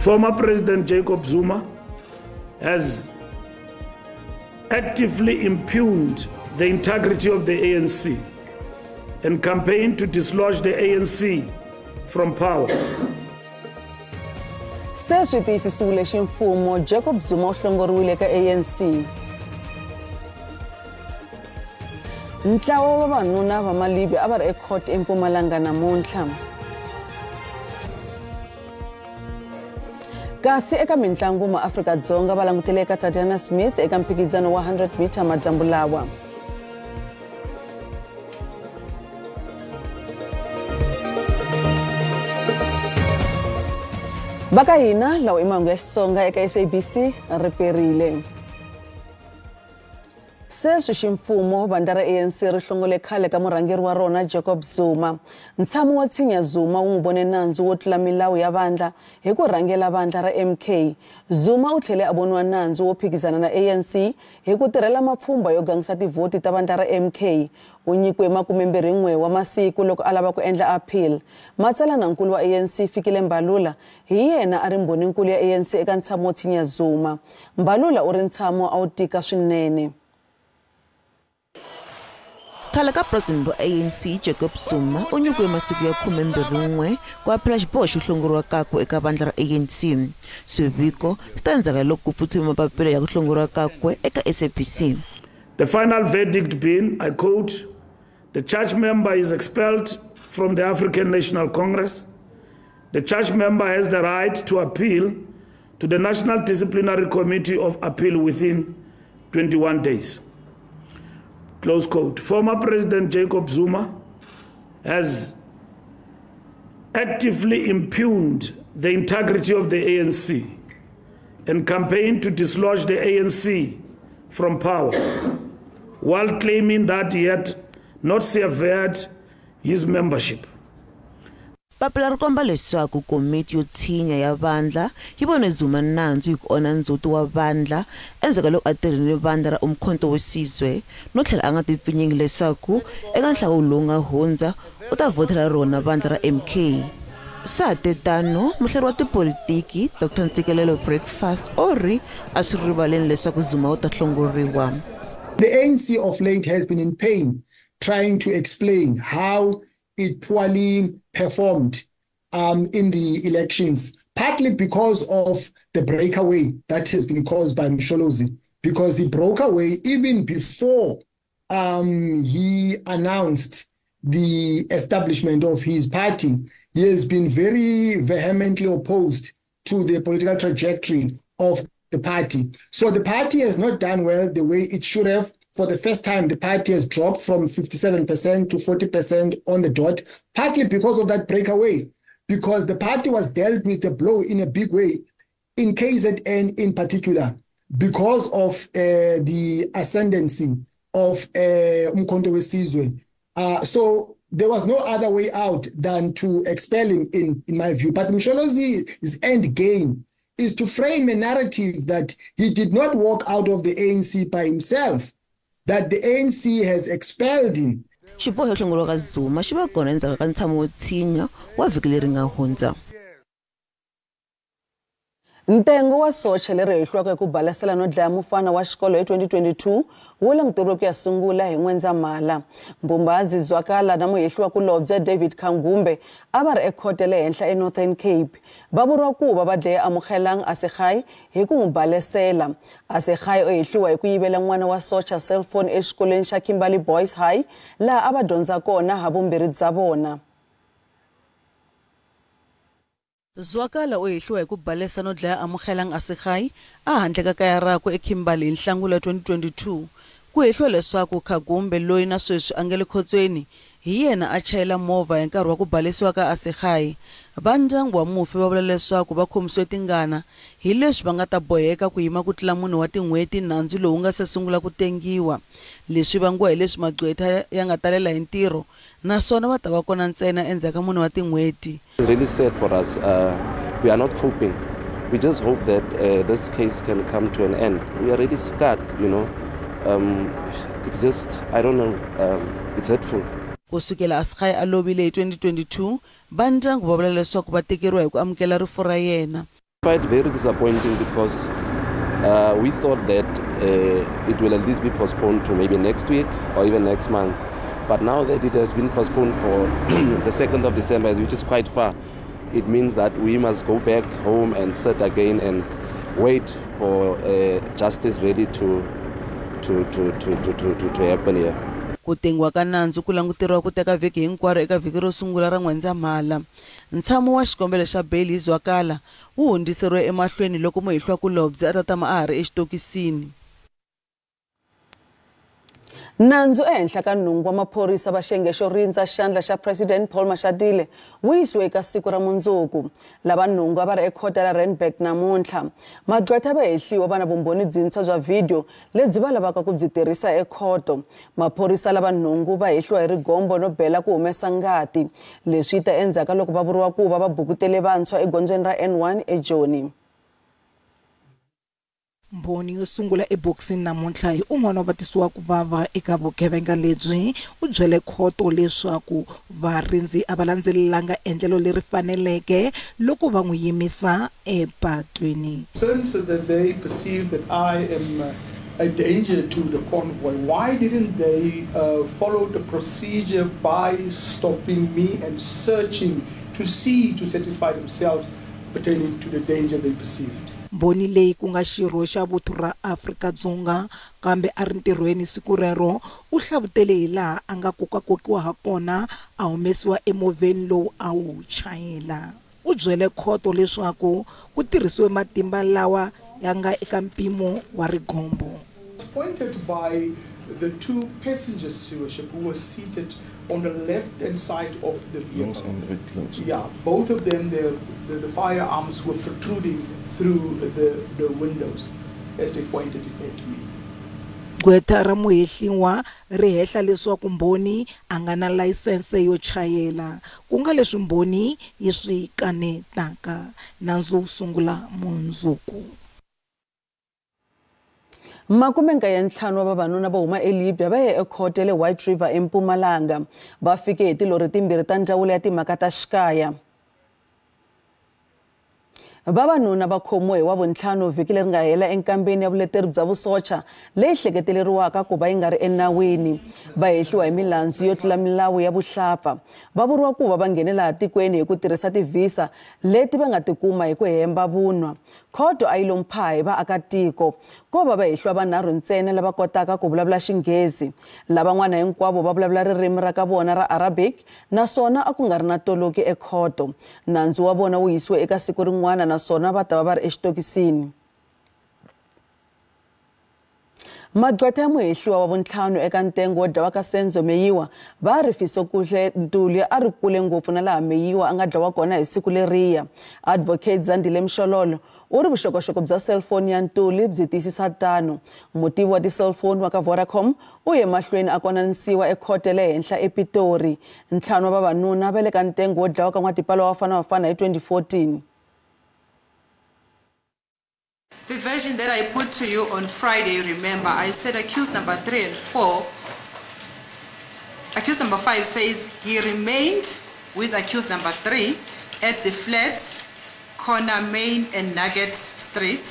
Former President Jacob Zuma has actively impugned the integrity of the ANC and campaigned to dislodge the ANC from power. Sweswi tiyisisiwile ximfumo Jacob Zuma u hlongoriwile ka ANC. Ntlawa wa vavanuna va Malibi a va ri ecourt eMpumalanga namuntlha. Kasi eka mitlangu maAfrika-Dzonga va langutele eka Tatiana Smith eka mphikizano wa 100 meter madyambu lawa. Baka hina lawa i mahungu ya Xitsonga eka SABC riperile. Sweswi ximfumo vandla ra ANC ri hlongole khale ka murhangeri wa rona Jacob Zuma. Ntshamo wa Tshinya Zuma wu n'wi vone nandzu wo tlula milawu ya vandla hi ku rhangela vandla ra MK. Zuma u tlhele a voniwa nandzu wo phikizana na ANC hi ku tirhela mapfhumba yo gangisa tivhoti ta vandla ra MK. U nyikiwe 21 wa masiku loko a lava ku endla appeal. Matsalanankulu wa ANC Fikile Mbalula hi yena a ri mbhoninkulu ya ANC eka ntshamo wa Tshinya Zuma. Mbalula u ri ntshamo a wu tika swinene. Khale ka president wa ANC Jacob Zuma u nyikiwe masiku ya 21 ku apela xiboho xo hlongoriwa kakwe eka vandla ra ANC. Swiviko swi ta endzhaku loko ku pfuxiwe mapapila ya ku hlongoriwa kakwe eka SABC. The final verdict being, I quote, "The church member is expelled from the African National Congress. The church member has the right to appeal to the National Disciplinary Committee of Appeal within 21 days." Close quote. Former President Jacob Zuma has actively impugned the integrity of the ANC and campaigned to dislodge the ANC from power, while claiming that he had not severed his membership. Papila ri komba leswaku komiti yo tshinya ya vandla yi vone Zuma nandzu hi ku onha ndzhuti wa vandla endzhaku loko a tirhile vandla ra Umkhonto weSizwe no tlhela a nga tipfinyingi leswaku eka nhlawulo lowu nga hundza u ta vhotela rona vandla ra MK. Satetano muhleri wa tipolitiki Dr. Ntsikelelo Breakfast u ri a swi rivaleni leswaku Zuma u ta hlongoriwa. The ANC of late has been in pain trying to explain how it poorly performed in the elections, partly because of the breakaway that has been caused by Msholozi, because he broke away even before he announced the establishment of his party. He has been very vehemently opposed to the political trajectory of the party. So the party has not done well the way it should have. For the first time, the party has dropped from 57% to 40% on the dot, partly because of that breakaway, because the party was dealt with a blow in a big way, in KZN in particular, because of the ascendancy of Umkhonto weSizwe. So there was no other way out than to expel him, in my view. But Msholozi's end game is to frame a narrative that he did not walk out of the ANC by himself, that the ANC has expelled him. Xiboho xo hlongoriwa ka Zuma xi va kona endzhaku ka ntshamo wo tshinya wa vhiki leri nga hundza. Ntengo wa socha leri hehliwaka hi ku balasela no dlaya mufana wa xikolo hi 2022 wu languteriwe ku ya sungula hi N'wendzamhala. Mbumbazi Zwakala na muhehliwa kulobye David Kangumbe a va ri ekhoto le henhla eNorthern Cape. Va vuriwa ku va dleye Amogelang Asekhai hi ku n'wi balesela. Asekhai u hehliwa hi ku yivela n'wana wa socha cellphone exikolweni xa Kimberley Boys High laha a va dyondza kona havumbirhi bya vona. Zwakala u hehliwa hi ku balesa no dlaya Amogelang Asekhai a handle ka kaya rakwe eKimberley hi Nhlangula 2022. Ku hehliwa leswaku Kagumbe loyi na sweswi a nga le khotsweni hi yena a chayela movha hi nkarhi wa ku balesiwa ka Asekhai. Va ndyangu wa mufi va vula leswaku va khomisiwe tingana hi leswi va nga ta boheka ku yima ku tlula munhu wa tin'hweti nandzu lowu nga se sungula ku tengiwa. Leswi vangiwa hi leswi magqwetha ya nga talela hi ntirho naswona va ta va kona ntsena endzhaku ka munhu wa tin'hweti. It's really sad for us. We are not coping. We just hope that this case can come to an end. We are already scarred, you know. It's just, I don't know, it's hurtful. Kusukela Asekhai a lovile hi 2022, va ndyangu va vula leswaku va tekeriwa hi ku amukela rifu ra yena. Quite very disappointing because we thought that it will at least be postponed to maybe next week or even next month. But now that it has been postponed for the 2nd of December, which is quite far, it means that we must go back home and sit again and wait for justice really to happen here. Ku tengiwa ka nandzu ku languteriwa ku teka vhiki hinkwaro eka vhiki ro sungula ra N'wendzamhala. Ntshamo wa xikombelo xa beli hi Zwakala wu hundziseriwe emahlweni loko muhehliwakulobye a tatama a ha ri exitokisini. Nandzu ehenhla ka nhungu wa maphorisa va xiyenge xo rindza xandla xa President Paul Mashatile wu yisiwe eka siku ra mundzuku. Lava nhungu va ri ekhoto ra Randburg namuntlha. Magqwetha va hehliwa va na vumbhoni byintshwa bya video lebyi va lavaka ku byi tirhisa ekhoto. Maphorisa lava nhungu va hehliwa hi rigombo no bela ku humesa ngati. Leswi ta endzhaku loko va vuriwa ku va bukutele vantshwa egondzweni ra N1 eJoni. Mbhoni yo sungula eboxini namuntlha hi un'wana wa vatisiwa ku vava eka vugevenga lebyi u byele khoto leswaku varindzi a va landzelelanga endlelo leri faneleke loko va n'wi yimisa epatwini. Since that they perceive that I am a danger to the convoy, why didn't they follow the procedure by stopping me and searching to satisfy themselves pertaining to the danger they perceived? Mbhoni leyi ku nga xirho xa vuthu ra Afrika-Dzonga kambe a ri ntirhweni siku rero u hlavutele hi laha a nga kokakokiwa ha kona a humesiwa emovheni lowu a wu chayela. U byele khoto leswaku ku tirhisiwe matimba lawa ya nga eka mpimo wa rigombo. Pointed by the two passengers who were seated on the left-hand side of the vehicle. Yeah, both of them, the firearms were protruding through the windows as they pointed it at me. Gweta ra muhehliwa ri hehla leswaku Mbhoni a nga na layisense yo chayela ku nga leswi Mbhoni yi swi kanetaka. Nandzu wu sungula mundzuku. 95 wa vavanuna va huma eLibya va ye ekhoto le White River eMpumalanga va fike hi tilori timbirhi ta ndzawulo ya timhaka ta xikaya. Vavanuna va khomiwe hi Wavuntlhanu vhiki leri nga hela enkambeni ya vuleteri bya vusocha leyi hleketeleriwaka ku va yi nga ri enawini. Va hehliwa hi milandzu yo tlula milawu ya vuhlampfa. Va vuriwa ku va nghene laha tikweni hi ku tirhisa tivisa leti va nga tikuma hi ku hemba vunwa. Khoto a yi lompha hi vaakatiko. Ko va hehliwa vanharhu ntsena lava kotaka ku vulavula Xinghezi. Lavan'wana hinkwavo va vulavula ririmi ra ka vona ra Arabic naswona a ku nga ri na toloki ekhoto. Nandzu wa vona wu yisiwe eka siku rin'wana naswona va ta va va ri exitokisini. Magqwetha ya muhehliwa wa vuntlhanu eka ntengo wo dlawa ka Senzo Meyiwa va rifiso kuhle Ntuli a ri kule ngopfu na laha Meyiwa a nga dlawa kona hi siku leriya. Advocate Zandile Mshololo u ri vuxokoxoko bya cellphone ya Ntuli byi tiyisisa tano. Mutivi wa ti-cellphone wa ka Vodacom u ye mahlweni a konanisiwa ekhoto le henhla ePitori. Ntlhanu wa vavanuna va le ka ntengo wo dlawa ka n'watipala wa Bafana hi 2014. The version that I put to you on Friday, remember, I said accused number 3 and 4. Accused number 5 says he remained with accused number 3 at the flat corner Main and Nugget Street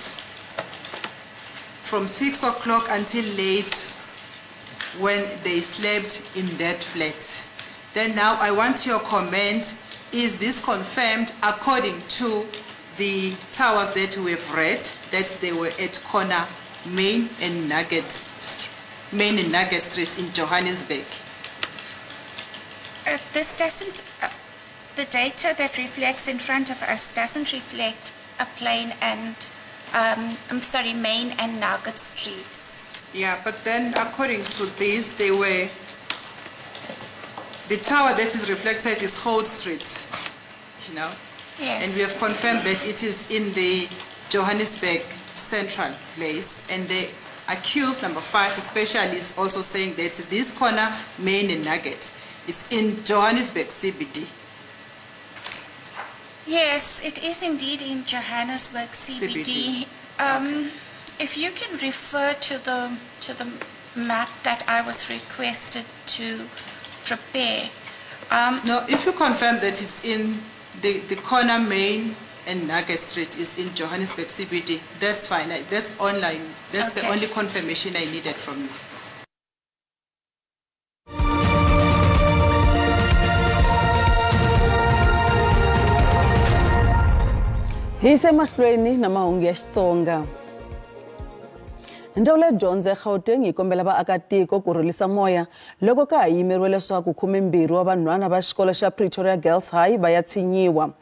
from 6 o'clock until late when they slept in that flat. Then now I want your comment. Is this confirmed according to the towers that we've read, that they were at corner Main and Nugget Street in Johannesburg? This doesn't, the data that reflects in front of us doesn't reflect a plain and, Main and Nugget Streets. Yeah, but then according to this, they were, the tower that is reflected is Holt Street, you know? Yes. And we have confirmed that it is in the Johannesburg central place. And the accused, number 5 especially, is also saying that this corner, Main and Nugget, is in Johannesburg CBD. Yes, it is indeed in Johannesburg CBD. Okay. If you can refer to the map that I was requested to prepare. No, if you confirm that it's in the corner Main and Nugget Street is in Johannesburg CBD. That's fine. That's online. That's the only confirmation I needed from you. Hi se mahlweni na mahungu ya Xitsonga. Ndzawulo ya dyondzo ya Gauteng yi kombela vaakatiko ku rhurhisa moya loko ka ha yimeriwe leswaku 12 wa vanhwana va xikolo xa Pretoria Girls High va ya tshinyiwa.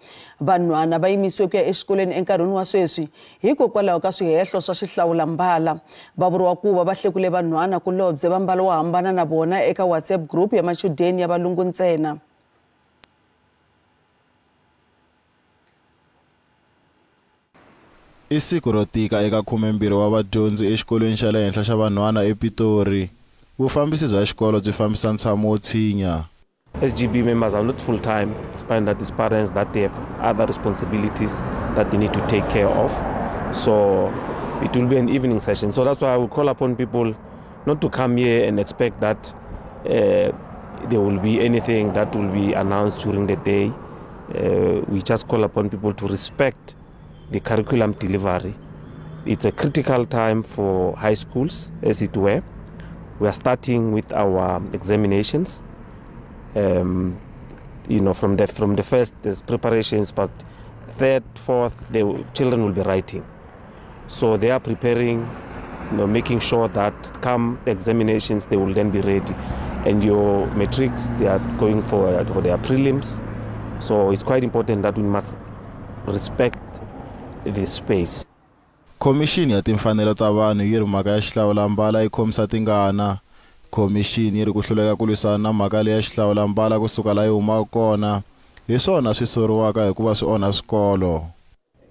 Vanhwana va yimisiwe ku ya exikolweni enkarhini wa sweswi hikokwalaho ka swihehlo swa xihlawulambala. Va vuriwa ku va hlekule vanhwana kulobye va mbala wo hambana na vona eka WhatsApp group ya machudeni ya valungu ntsena. Isiku ro tika eka 12 wa vadyondzi exikolweni xa le henhla xa vanhwana ePitori. Vufambisi bya xikolo byi fambisa ntshamo wo tshinya. SGB members are not full time. Find that these parents that they have other responsibilities that they need to take care of. So it will be an evening session. So that's why I will call upon people not to come here and expect that there will be anything that will be announced during the day. We just call upon people to respect the curriculum delivery. It's a critical time for high schools, as it were. We are starting with our examinations. From the first, there's preparations, but third, fourth, the children will be writing. So they are preparing, making sure that come the examinations, they will then be ready. And your matrics, they are going for their prelims. So it's quite important that we must respect this space. Commission ya timfanelo ta vanhu yi ri mhaka ya xihlawulambala yi khomisa tingana. Commission yi ri ku hluleka ku lwisana na mhaka leyi ya xihlawulambala kusuka la yi humaka kona. Hi swona swi soriwaka hikuva swi onha swikolo.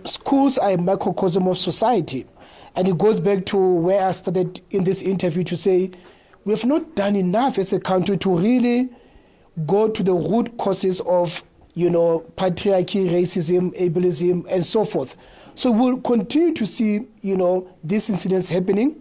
Schools are a microcosm of society, and it goes back to where I started in this interview to say we have not done enough as a country to really go to the root causes of patriarchy, racism, ableism, and so forth. So we'll continue to see, these incidents happening.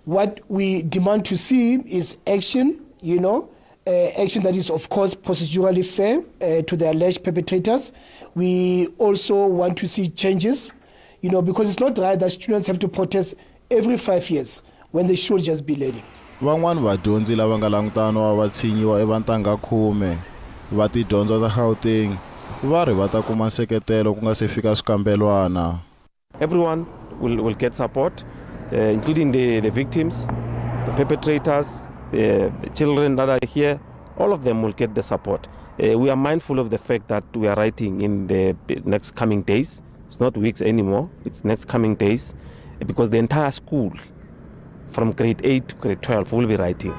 What we demand to see is action, action that is, of course, procedurally fair to the alleged perpetrators. We also want to see changes, because it's not right that students have to protest every 5 years when they should just be learning. Van'wana vadyondzi lava nga langutana va tshinyiwa evantanga 10 va tidyondzo ta Gauteng va ri va ta kuma nseketelo ku nga se fika swikambelwana. Everyone will get support, including the victims, the perpetrators, the children that are here. All of them will get the support. We are mindful of the fact that we are writing in the next coming days. It's not weeks anymore, it's next coming days, because the entire school from grade 8 to grade 12 will be writing.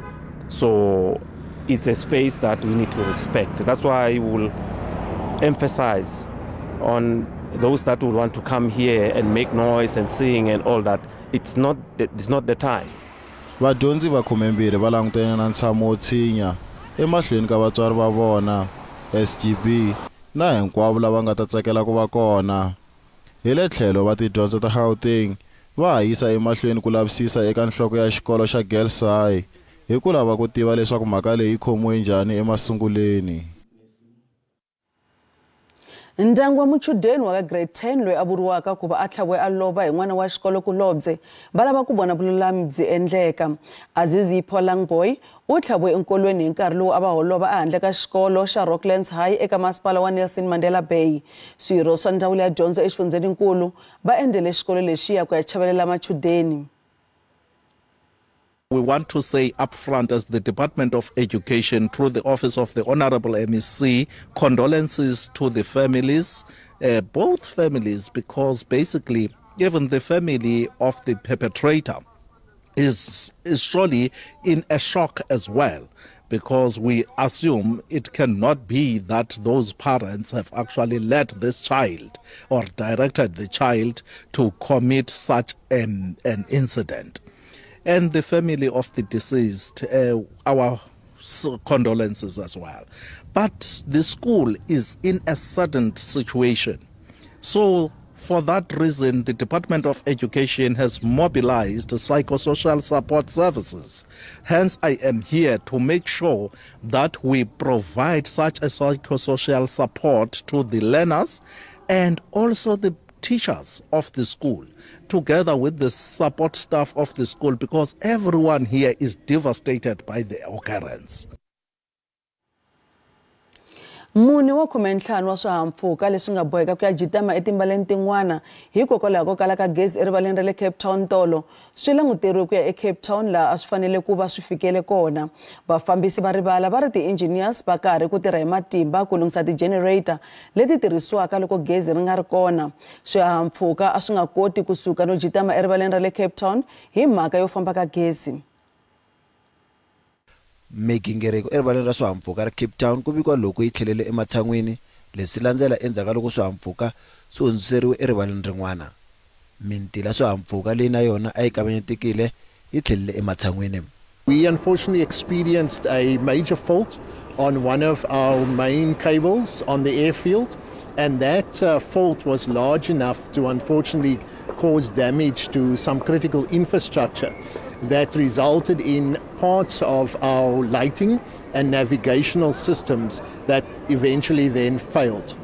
So it's a space that we need to respect. That's why I will emphasize on those that will want to come here and make noise and sing and all that. It's not the time. Vadyondzi va 12 va langutene na ntshamo wo tshinya emahlweni ka vatswari va vona, SGB na hinkwavo lava nga ta tsakela ku va kona. Hi le tlhelo va tidyondzo ta Gauteng va ha yisa emahlweni ku lavisisa eka nhloko ya xikolo xa Girls High hi ku lava ku tiva leswaku mhaka leyi yi khomiwe njhani emasunguleni. Ndyangu wa muchudeni wa grade 10 loyi a vuriwaka ku va a tlhaviwe a lova hi n'wana wa xikolo kulobye va lava ku vona vululami byi endleka. Azizi Langboy u tlhaviwe enkolweni hi nkarhi lowu a va holova a handle ka xikolo xa Rocklands High eka masipala wa Nelson Mandela Bay. Swirho swa ndzawulo ya dyondzo exifundzeninkulu va endlele xikolo lexiya ku ya chavelela machudeni. We want to say up front, as the Department of Education, through the Office of the Honorable MEC, condolences to the families, both families, because basically even the family of the perpetrator is surely in a shock as well, because we assume it cannot be that those parents have actually led this child or directed the child to commit such an incident. And the family of the deceased, our condolences as well. But the school is in a saddened situation. So for that reason, the Department of Education has mobilized psychosocial support services. Hence, I am here to make sure that we provide such a psychosocial support to the learners, and also the teachers of the school, together with the support staff of the school, because everyone here is devastated by the occurrence. Mune wa 15 wa swihahampfhuka leswi nga boheka ku ya jitama etimbaleni tin'wana hikokwalaho ko kala ka gezi erivaleni ra le Cape Town tolo swi languteriwe ku ya eCape Town laha a swi fanele ku va swi fikele kona. Vafambisi va rivala va ri ti-engineers va karhi ku tirha hi matimba ku lunghisa ti-generator leti tirhisiwaka loko gezi ri nga ri kona. Swihahampfhuka a swi nga koti kusuka no jitama erivaleni ra le Cape Town hi mhaka yo famba ka gezi. Migingiriko erivaleni ra swihahampfhuka ra Cape Town ku vikwa loko yi tlhelele ematshan'wini leswi landzela endzhaku loko swihahampfhuka swi hundziseriwe erivaleni rin'wana. Mintila swihahampfhuka leyi na yona a yi kavanyetekile yi tlhelele ematshan'wini. We unfortunately experienced a major fault on one of our main cables on the airfield, and that fault was large enough to unfortunately cause damage to some critical infrastructure that resulted in parts of our lighting and navigational systems that eventually then failed.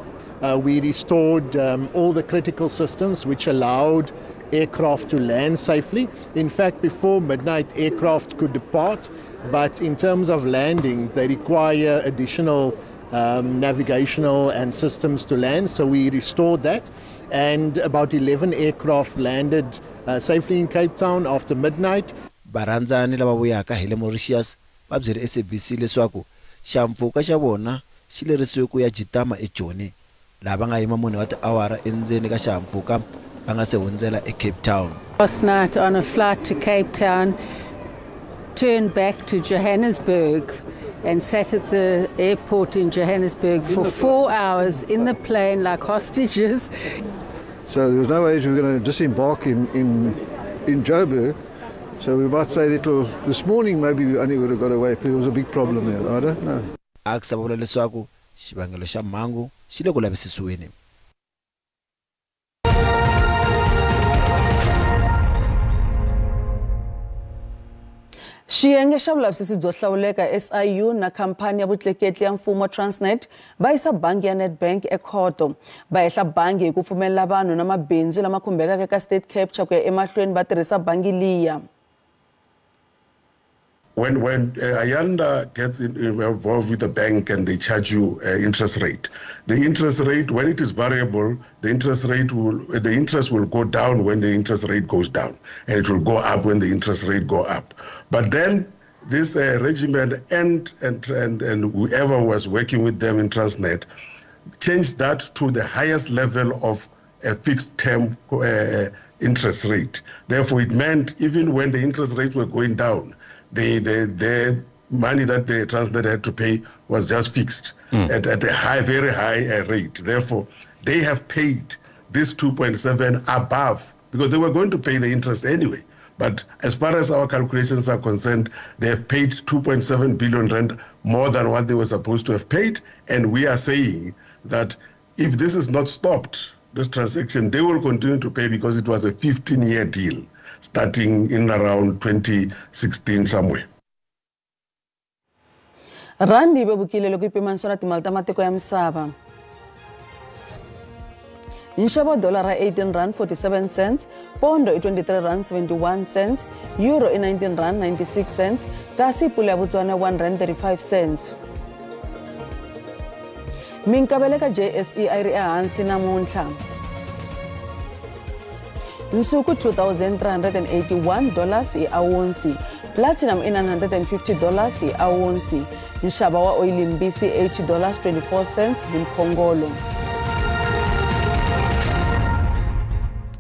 We restored all the critical systems which allowed aircraft to land safely. In fact, before midnight, aircraft could depart, but in terms of landing, they require additional navigational and systems to land, so we restored that. And about 11 aircraft landed safely in Cape Town after midnight. Barandzani lava vuyaka hi le Mauritius va byele SABC leswaku xihahampfhuka xa vona xi lerisiwe ku ya jitama eJoni lava nga yima mune wa tiawara endzeni ka xihahampfhuka va nga se hundzela eCape Town. Last night on a flight to Cape Town, turned back to Johannesburg and sat at the airport in Johannesburg for 4 hours in the plane like hostages. So there was no way we were going to disembark in Joburg. So we might say that this morning maybe we only would have got away if there was a big problem there. I don't know. Aksa vula leswaku xivangelo xa mhangu xi le ku lavisisiweni. Xiyenge xa vulavisisi byo hlawuleka SIU na khampani ya vutleketli ya mfumo Transnet va yisa bangi ya Nedbank ekhoto. Va hehla bangi hi ku pfumelela vanhu na mabindzu lama khumbekaka ka state capture ku ya emahlweni va tirhisa bangi liya. When Ayanda gets involved with the bank and they charge you interest rate, the interest rate, when it is variable, the interest will go down when the interest rate goes down, and it will go up when the interest rate go up. But then this regiment and whoever was working with them in Transnet changed that to the highest level of a fixed term interest rate. Therefore, it meant even when the interest rates were going down, the money that the Transnet had to pay was just fixed at a very high rate. Therefore, they have paid this 2.7 above, because they were going to pay the interest anyway. But as far as our calculations are concerned, they have paid 2.7 billion rand more than what they were supposed to have paid. And we are saying that if this is not stopped, this transaction, they will continue to pay, because it was a 15-year deal starting in around 2016 somewhere. Randi bebukile loko ipimanisiwa na timali ta matiko ya misava. Nxavo dollar ra 18 rand 47 cents, pondo i 23 rand 71 cents, euro i 19 rand 96 cents, kasi pula ya Botswana 1 rand 35 cents. Minkavele ka JSE a ri ehansi namuntlha. Nsuku $2,381 i awunsi, platinum i $950 i awunsi, nxava wa oil mbisi $80.24 hi mphongolo.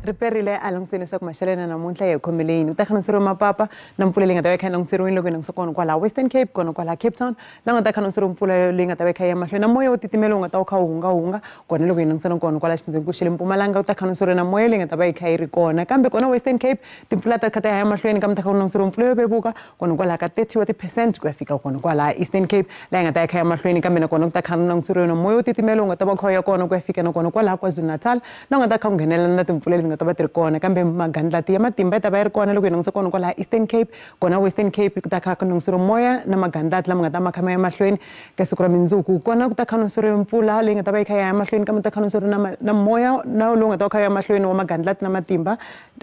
Riperile alongsele sa kumashalena namuntlha ya khomeleni utakhanisiro mapapa na mpfula leyi nga ta va kha languteriwe loko na kona kwala Western Cape kona kwala Cape Town la nga ta khanisiro mpfula leyi nga ta va kha ya mahlweni na moya wo titimela nga ta u kha hunga kona loko na kona kwala xifundzenkulu xa le Mpumalanga utakhanisiro na moya leyi nga ta va kha iri kona kambe kona Western Cape timpfula ta khata ya mahlweni kambe takhanisiro mpfula yo bebuka kona kwala ka 30% ku ya fika kona kwala Eastern Cape la nga ta kha ya mahlweni kambe na kona utakhanisiro na moya wo titimela nga ta va kha ya kona ku ya fika na kona kwala KwaZulu-Natal la nga ta kha nghenela na timpfula nga ta va ti ri kona kambe magandlati ya matimba ta va yi ri kona loko hi langutisa kona kwala Eastern Cape kona Western Cape ku ta kha ku nungusuriwa moya na magandlati lama nga ta ma kha ma ya mahlweni ka siku ra mindzuku kona ku ta kha nungusuriwa mpfula leyi nga ta va yi kha ya mahlweni kambe ta kha nungusuriwa na moya na lowu nga ta kha ya mahlweni wa magandlati na matimba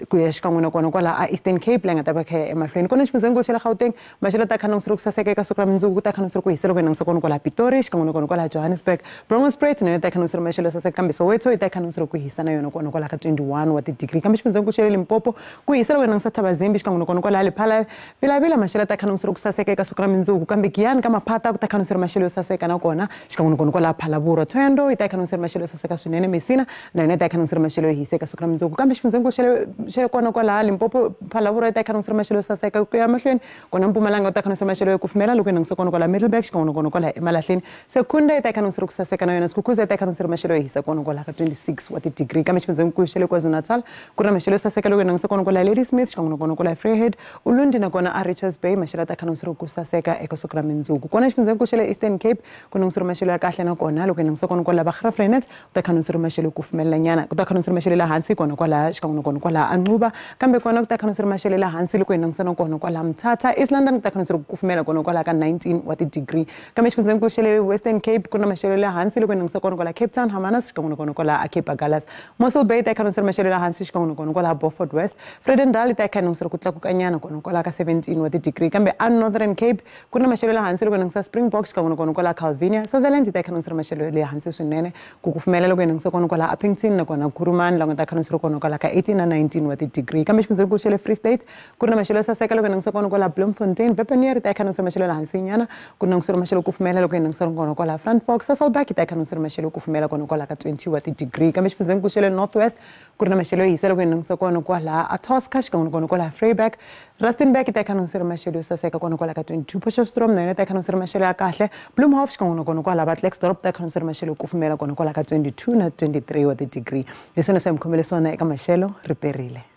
ku ya xikan'we na kona kwala a Eastern Cape leyi nga ta va kha ya emahlweni kona xifundzenkulu xa le Gauteng maxelo ta kha nungusuriwa ku saseka eka siku ra mindzuku ku ta kha nungusuriwa ku hisa loko hi langutisa kona kwala Pitori xikan'we na kona kwala Johannesburg Bronxspruit na yona ta kha nungusuriwa maxelo ya saseka kambe Soweto yi ta kha nungusuriwa ku hisa na yona kona kwala ka 21 wa tidigri kambe xifundzenkulu xa le Limpopo ku hisa loko hi langutisa Thabazimbi xikan'we na kona kwala Lephala Vilavila maxelo ta kha nungusuriwa ku saseka eka siku ra mindzuku kambe Giyani ka Maphata ku ta kha nungusuriwa maxelo yo saseka na kona xikan'we na kona kwala Phalaborwa Thohoyandou yi ta kha nungusuriwa maxelo yo saseka swinene Messina na yona yi ta kha nungusuriwa maxelo yo hisa eka siku ra mindzuku kambe xifundzenkulu xa le kona kwala Limpopo Phalaborwa yi ta kha nungusuriwa maxelo yo saseka ku ya mahlweni kona Mpumalanga u ta kha nungusuriwa maxelo yo kufumela loko hi langutisa kona kwala Middleburg xikan'we na kona kwala eMalahleni Secunda yi ta kha nungusuriwa ku saseka na yona Skukuza yi ta kha nungusuriwa maxelo yo hisa kona kwala ka 26 wa tidigri kambe xifundzenkulu xa le KwaZulu-Natal ku ri na maxelo yo saseka loko hi langutisa kona kwala Ladysmith xikan'we na kona kwala Vryheid Ulundi na kona a Richards Bay maxelo ta kha nungusuriwa ku saseka eka siku ra mindzuku kona xifundzenkulu xa le Eastern Cape ku nungusuriwa maxelo ya kahle na kona loko hi langutisa kona kwala Graaff-Reinet u ta kha nungusuriwa maxelo yo kufumelela nyana ku ta kha nungusuriwa maxelo la hansi kona kwala xikan'we na kona kwala Anquba kambe kona ku ta kha nungusuriwa maxelo la hansi loko hi langutisa na kona kwala Mthatha East London ku ta kha nungusuriwa ku kufumela kona kwala ka 19 wa tidigri kambe xifundzenkulu xa le Western Cape ku na maxelo la hansi loko hi langutisa kona kwala Cape Town Hermanus xikan'we na kona kwala Cape Agulhas Mossel Bay ta kha nungusuriwa maxelo la hansi xikan'we na kona kwala Beaufort West Vredendal ta kha nungusuriwa ku tlakuka nyana kona kwala ka 17 wa tidigri kambe Northern Cape ku na maxelo la hansi loko hi langutisa Springbok xikan'we na kona kwala Calvinia Sutherland ta kha nungusuriwa maxelo le hansi swinene ku kufumela loko hi langutisa kona kwala Upington na kona Kuruman la nga ta kha nungusuriwa kona kwala ka 18 na 19 wa tidigri kambe xifundzenkulu xa le Free State ku na maxelo yo saseka loko hi langutisa kona kwala Bloemfontein Wepener ta kha nungusuriwa maxelo la hansi nyana ku nungusuriwa maxelo ku kufumela loko hi langutisa kona kwala Frankfurt Sasolburg ta kha nungusuriwa maxelo ku kufumela kona kwala ka 20 wa tidigri kambe xifundzenkulu xa le North West ku ri na maxelo yo hisa loko hi langutisa kona kwala Tosca xikan'we na kona kwala Vryburg Rustenburg ta kha nungusuriwa maxelo yo saseka kona kwala ka 22 Potchefstroom na yona ta kha nungusuriwa maxelo ya kahle Bloemhof xikan'we na kona kwala Klerksdorp ta kha nungusuriwa maxelo yo kufumela kona kwala ka 22 na 23 wa tidigri hi swona swa hi mi khomele swona eka maxelo riperile